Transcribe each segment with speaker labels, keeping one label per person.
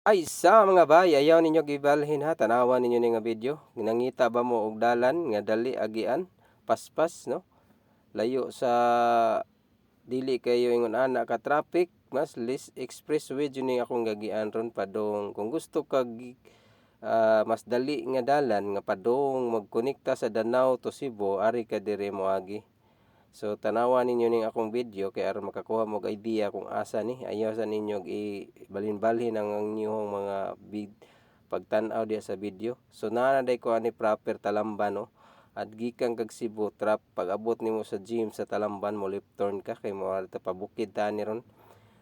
Speaker 1: Ay sa mga bay, ayaw ninyo gibalhin ha, tanawan ninyo ni nga video. Nangita ba mo og dalan nga dali agian, paspas no? Layo sa dili kayo ingon ana ka traffic, mas less expressway jud ni akong gagian ron padong. Kung gusto kag mas dali nga dalan nga padong magkonekta sa Danau to Cebu, ari ka dire moagi. So tanawan ninyo ning akong video kay aron makakuha mo og idea kung asa ni. Ayaw sa ninyo balhin ang inyong mga pagtan-aw diya sa video. So naa day ko ani proper Talamban no. At gikan kag Cebu trap pag abot nimo sa gym sa Talamban mo left turn ka kay mo ta pabukid ta ni ron.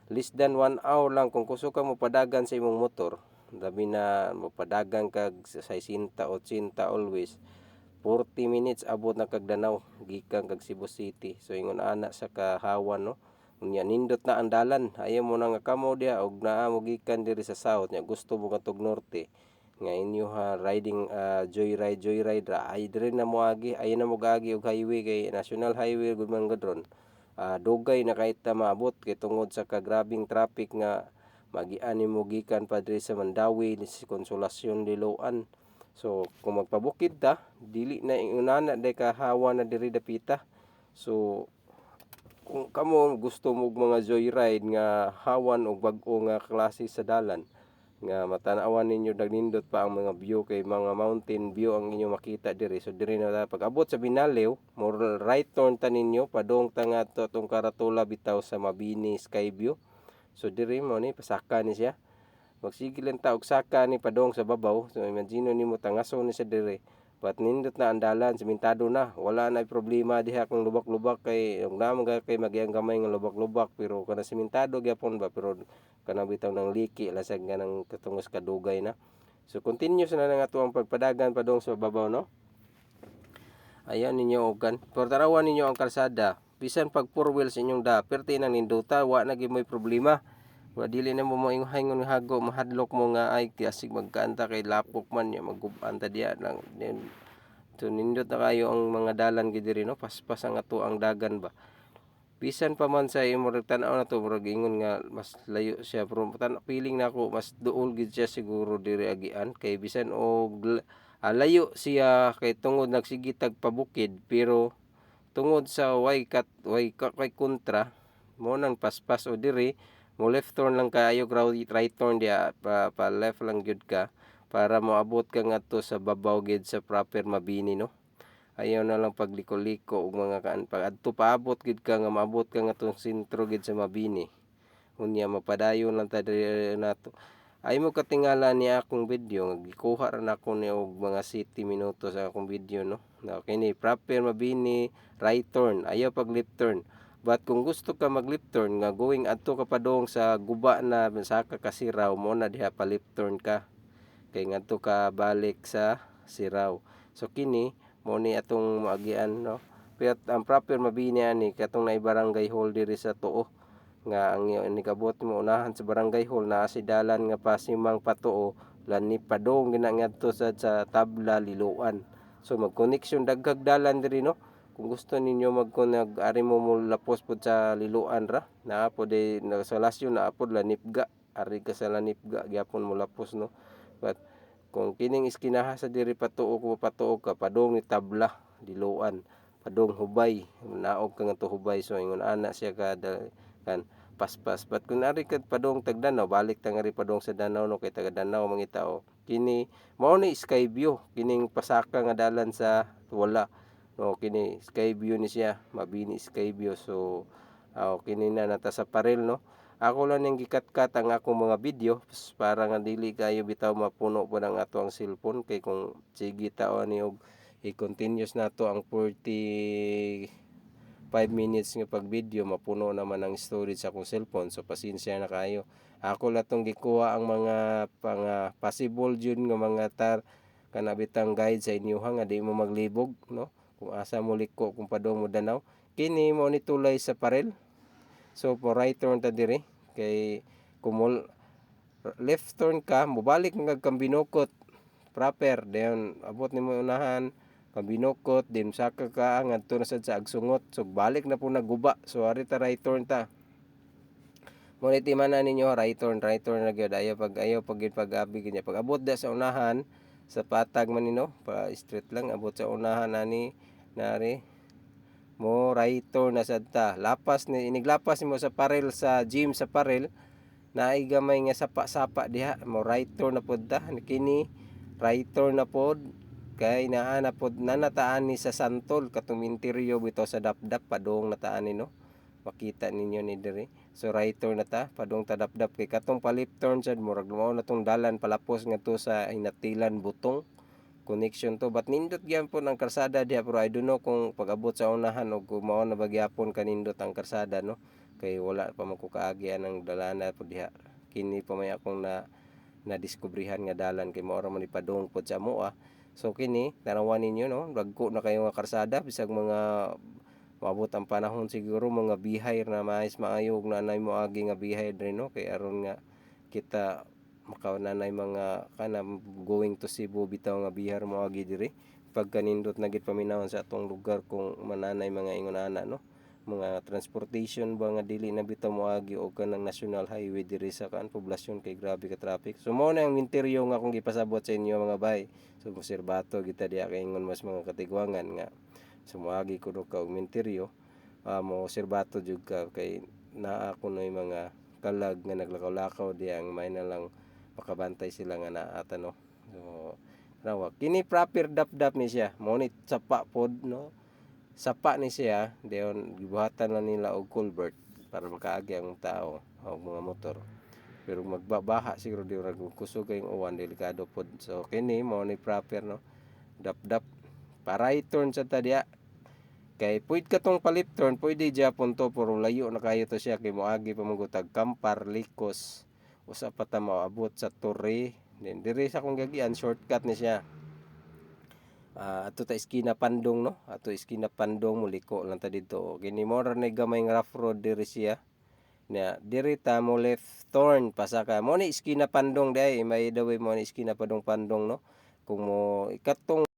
Speaker 1: Less than 1 hour lang kung kuso ka mo padagan sa imong motor. Labi na mo padagan kag sa 60 80 always 40 minutes abot na kag Danau gikan kag Cebu City. So ingon ana sa kahawan no. Unya nindot na ang dalan. Ayaw mo na nga kamo diha og naa mo gikan diri sa south nya gusto mo kadtog norte. Nga inyo ha riding joyride ra ay diri na mo agi ay na mo agi og highway kay national highway gud man gud ron. Dugay na kahit ta maabot kay tungod sa kagrabing traffic nga magian nimo gikan pa diri sa Mandawi sa Consolacion Liloan. So kung magpabukid ta dili na ingunana day kahawa na diri dapita. So kung kamo gusto mo mga joyride nga hawan og bag-o nga klase sa dalan nga matanawan ninyo nagnindot pa ang mga view kay mga mountain view ang inyo makita diri. So diri na pag abot sa Binalew, more right turn ta ninyo padong ta nga to tong Karatula bitaw sa Mabini Sky View. So diri mo ni pasaka ni siya. Magsige lang ta og saka ni padong sa babaw. So imagine nimo tangason ni sa diri. But nindot na ang dalan, simentado na. Wala na problema diha kung lubak-lubak kay ug naman kay magyang gamay nga lubak-lubak pero kana simentado gyapon ba pero kanang bitaw ng liki lasag ganang katungos kadugay na. So continuous na nga ato ang pagpadagan padong sa babaw no. Ayan ninyo ogan. Pero tarawan ninyo ang kalsada. Bisan pag four wheels inyong da, perti nang ninduta, wa na gyud may problema. Wa dili na mo moingon hago mahadlok mo nga ay kasig magkaanta kay lapok man ya magubanta diya lang. So nindot na kayo ang mga dalan gid diri no, paspas ang ato ang dagan ba. Bisan pa man sa imo tan-aw na to murag ingon nga mas layo siya pero feeling na ako mas duol gid siya siguro diri agian kay bisan og layo siya kay tungod nagsigitag pabukid pero tungod sa way kontra mo nang paspas o diri mo left turn lang kayo right turn dia pa left lang gyud ka para moabot ka ngadto sa babaw gid sa proper Mabini no. Ayaw na lang pagliko-liko og mga pag adto paabot gid ka nga maabot ka ngadtong sentro gid sa Mabini. Unya mapadayon lang ta diri nato. Ay mo katingala ni akong video nga gikuha ra nako ni og mga 7 minutos sa akong video no. Na kini proper Mabini right turn, ayaw pag left turn. But kung gusto ka mag left turn nga going adto ka padong sa guba na saka ka Siraw mo na diha pa left turn ka. Kay ngadto ka balik sa Siraw. So kini mo ni atong maagian no. Pero ang proper Mabini ani katong na barangay hall diri sa Tuo nga ang nikabot mo unahan sa barangay hall na si dalan nga pasimang Patuo lani padong gina ngadto sa Tabla Liloan. So mag-connection daghag dalan diri no. Kung gusto ninyo ari mo lapos pud sa Liloan ra naa po de sa Lasyo naa pod Lanipga ari ka sa Lanipga gyapon mo lapos no. But kung kining iskinaha sa diri Patuo ko Patuo ka padong ni Tabla Liloan padong Hubay naog ka nga to Hubay so ingon ana siya kan paspas. But kung ari ka padong Tagdanaw balik ta nga ri padong sa Danau no kay taga Danau mangita o kini mao ni Sky View kining pasaka nga dalan sa wala no kini Sky View ni siya Mabini Sky View. So kini na nata sa Parel no. Ako lang yung gikat-kat ang akong mga video para nga dili kayo bitaw mapuno po ng ato ang cellphone kay kung sige tao ni og i-continuous na to ang 45 minutes nga pag video mapuno naman ang storage sa akong cellphone so pasensya na kayo. Ako lang tong gikuha ang mga possible jud nga mga kanabitang guide sa inyo nga di mo maglibog no kung asa mo liko kung padong mo Danaw kini mo ni tulay sa Parel. So for right turn ta diri kay kumul left turn ka mobalik nga Kambinokot proper then abot nimo unahan Kambinokot din saka ka ngadto na sad sa Agsungot so balik na po naguba so ari ta right turn ta. Mo ni timanan ninyo right turn na gyud ayaw pag gyud pag-abi kanya. Pag abot da sa unahan sa patag man nino, pa straight lang abot sa unahan ani nari mo right turn na sad ta. Lapas ni iniglapas nimo sa parel sa gym sa parel naay gamay nga sapa-sapa diha mo right turn na pod ta kini right turn na pod kay naa na pod nanataan ni sa santol katong interior bitaw sa dapdap padung nataan ni no makita ninyo ni diri so right turn na ta padung ta dapdap kay katong pa left turn sad murag mao na tong dalan palapos ngadto sa hinatilan butong connection to but nindot gyapon ang karsada diha pero I don't know kung pag-abot sa unahan o kung mao na bagyapon kanindot ang karsada no kay wala pa man ko kaagian ang dalana po diha kini pa may akong na diskubrihan nga dalan kay mao ra man ipadung pod sa amoa so kini tanawan ninyo no dagko na kayo nga karsada bisag mga maabot ang panahon siguro mga bihay na mais maayog na nay mo agi nga bihay diri no kay aron nga kita makananay mga kana going to Cebu bitaw nga bihar mo agi diri pagka nindot na gid paminawon sa atong lugar kung mananay mga ingon ana no mga transportation ba nga dili na bitaw mo agi og kanang national highway diri sa kan poblasyon kay grabe ka traffic so mao na ang interior nga akong gipasabot sa inyo mga bay so konserbato kita diha kay ingon mas mga katigwangan nga sumuagi ko do ka og interior mo serbato jud ka kay naa kunoy mga kalag nga naglakaw-lakaw diha ang may na lang makabantay sila nga naa no so rawa kini proper dap-dap ni siya mo ni sapa pod no sapa ni siya dayon gibuhatan na nila og culvert para makaagi ang tao o mga motor pero magbabaha siguro di ra kusog kayong uwan delikado pod so kini mo ni proper no dap-dap para i-turn sa tadya kay puwid ka tong palip turn pwede gyapon to pero layo na kayo to siya kay moagi pa magutag Kampar Likos usa pa ta maabot sa Torre then diri sa akong gagian shortcut ni siya ato ta iskina Pandong no ato iskina Pandong muliko lang ta didto kini mo ra nay gamay nga rough road diri siya na diri ta mo left turn pasaka mo ni iskina Pandong dai may the way mo ni iskina Pandong no kung mo ikatong